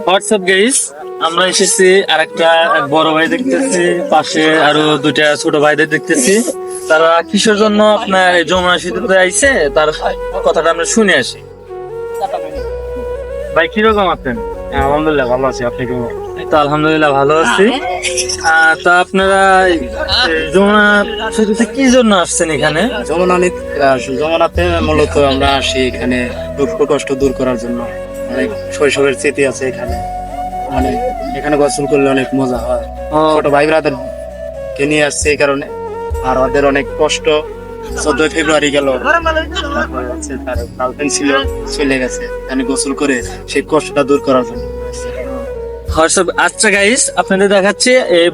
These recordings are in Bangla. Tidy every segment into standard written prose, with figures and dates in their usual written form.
হোয়াটসঅ্যাপ গাইস, আমরা এসেছি আরেকটা বড় ভাই দেখতেছি, পাশে আরো দুইটা ছোট ভাইদের দেখতেছি। তারা কিসের জন্য আপনার এই যমুনা সেতুতে আইছে তার কথাটা আমরা শুনে আসি। ভাই কিরকম আছেন? আলহামদুলিল্লাহ ভালো আছি, আপনি কেমন? তো আলহামদুলিল্লাহ ভালো আছি। তা আপনারা যমুনা সেতুতে কি জন্য আসছেন এখানে? যমুনাতে মূলত আমরা আসি এখানে দুঃখ কষ্ট দূর করার জন্য। অনেক শৈশবের স্মৃতি আছে এখানে, মানে এখানে গোসল করলে অনেক মজা হয়। ছোট ভাই ব্রাদার কে নিয়ে আসছে এই কারণে। আর ওদের অনেক কষ্ট। 14 ফেব্রুয়ারি গেল, তার গার্লফ্রেন্ড ছিল, চলে গেছে, এখানে গোসল করে সেই কষ্টটা দূর করার জন্য। হোয়াটসঅ্যাপ, আচ্ছা গাইস, আপনাদের দেখাচ্ছি এই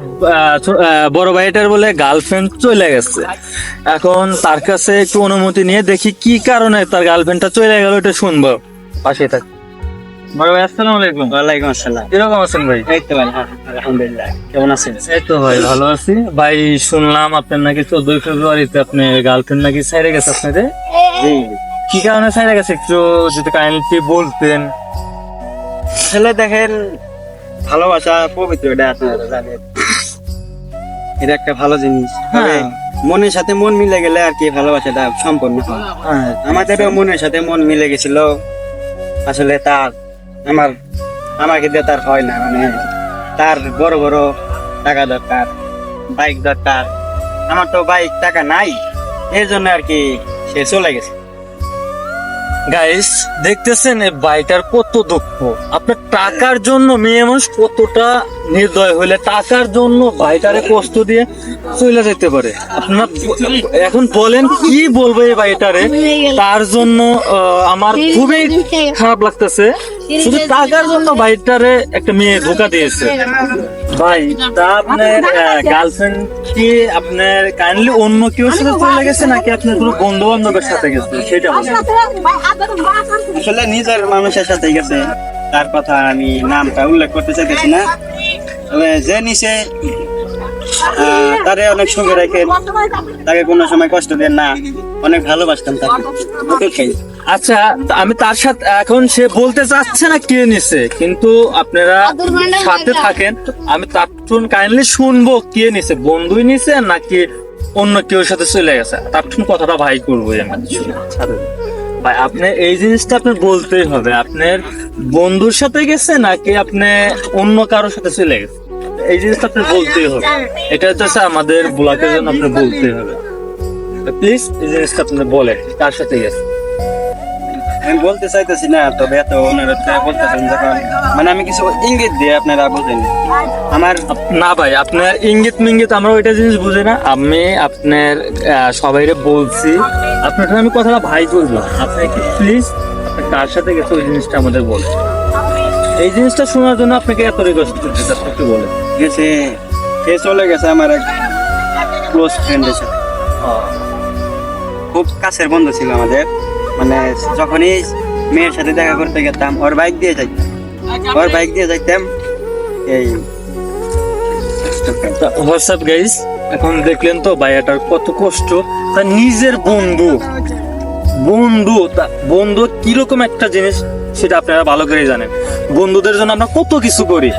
বড় ভাইটার বলে গার্লফ্রেন্ড চলে গেছে। এখন তার কাছে একটু অনুমতি নিয়ে দেখি কি কারণে তার গার্লফ্রেন্ডটা চলে গেল, এটা শুনবো। পাশে থাক। বড় ভাই আসসালামু আলাইকুম। ওয়ালাইকুম আসসালাম। কিরকম আছেন ভাই? এই তো ভাই, আলহামদুলিল্লাহ। কেমন আছেন? এই তো ভাই ভালো আছি। ভাই শুনলাম আপনার নাকি 14 ফেব্রুয়ারিতে আপনি গার্লফ্রেন্ড নাকি ছেড়ে গেছে আপনাদের। জি, কি কারণে ছেড়ে গেছে একটু যদি কাইন্ডলি বলতেন। আসলে দেখেন, ভালোবাসা পবিত্র, এটা আপনারা জানেন, এটা একটা ভালো জিনিস। হ্যাঁ। মনের সাথে মন মিলে গেলে আর কি ভালোবাসাটা সম্পূর্ণ হয়। হ্যাঁ, আমাদেরও মনের সাথে মন মিলে গেছিল। আসলে তার আমাকে দিয়ে তার হয় না, মানে তার বড় বড় টাকা দরকার, বাইক দরকার। আমার তো বাইক টাকা নাই, এর জন্য আর কি সে চলে গেছে। গাইস দেখতেছেন এই ভাইটার কত দুঃখ। আপনার টাকার জন্য মেয়ে মানুষ কতটা নির্দয় হইলে টাকার জন্য ভাইটারে কষ্ট দিয়ে চলে যেতে পারে। আপনারা এখন বলেন কি বলবো এই ভাইটারে। তার জন্য আমার খুবই খারাপ লাগতেছে। শুধু টাকার জন্য ভাইটারে একটা মেয়ে ধোকা দিয়েছে। ভাই তা আপনার গার্লফ্রেন্ড কি আপনার কাইন্ডলি অন্য কেউ সাথে চলে গেছে নাকি আপনার কোনো বন্ধু বান্ধবের সাথে গেছে সেটা বলেন। আসলে নিজের মানুষের সাথে গেছে, তার কথা আমি নামটা উল্লেখ করতে চাইতেছি না। তবে যে নিচে তারে অনেক সুখে রাখেন, তাকে কোনো সময় কষ্ট দেন না, অনেক ভালোবাসতাম তাকে। আচ্ছা, আমি তার সাথে এখন সে বলতে চাচ্ছে না কে নিছে, কিন্তু আপনারা সাথে থাকেন, আমি তার কাইন্ডলি শুনবো কে নিছে, বন্ধুই নিছে নাকি অন্য কেউ সাথে চলে গেছে। তার কথাটা ভাই করবো ভাই। আপনি এই জিনিসটা আপনার বলতেই হবে, আপনার বন্ধুর সাথে গেছে নাকি আপনি অন্য কারোর সাথে চলে গেছে, এই জিনিসটা আপনি বলতেই হবে। এটা হচ্ছে আমাদের ব্লকের জন্য আপনি বলতেই হবে। প্লিজ এই জিনিসটা আপনি বলেন কার সাথে গেছে। আমি বলতে চাইতেছি না, তবে এত ওনারা বলতেছেন যখন, মানে আমি কিছু ইঙ্গিত দিয়ে আপনারা বুঝেন আমার। না ভাই, আপনার ইঙ্গিত মিঙ্গিত আমরা ওইটা জিনিস বুঝি না। আমি আপনার সবাইরে বলছি, আপনাকে আমি কথাটা ভাই বলবো, আপনি কি প্লিজ আপনি কার সাথে গেছে ওই জিনিসটা আমাদের বলছেন। এই জিনিসটা শোনার জন্য আপনাকে এত রিকোয়েস্ট করতেছি, আপনি একটু বলেন। গেছে, সে চলে গেছে আমার এক ক্লোজ ফ্রেন্ডের সাথে। খুব কাছের বন্ধু ছিল আমাদের, মানে যখনই মেয়ের সাথে দেখা করতে গেতাম ওর বাইক দিয়ে যাইতাম। এই হোয়াটসঅ্যাপ গাইস, এখন দেখলেন তো ভাইয়াটার কত কষ্ট। তার নিজের বন্ধু কিরকম একটা জিনিস সেটা আপনারা ভালো করে জানেন। বন্ধুদের জন্য আমরা কত কিছু করি,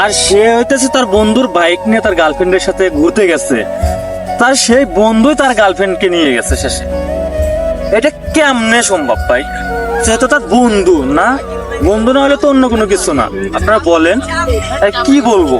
আর সে হইতেছে তার বন্ধুর বাইক নিয়ে তার গার্লফ্রেন্ডের সাথে ঘুরতে গেছে, তার সেই বন্ধুই তার গার্লফ্রেন্ডকে নিয়ে গেছে শেষে। এটা কেমনে সম্ভব ভাই? সেটা তার বন্ধু না, বন্ধু না হলে তো অন্য কোনো কিছু না। আপনারা বলেন কি বলবো।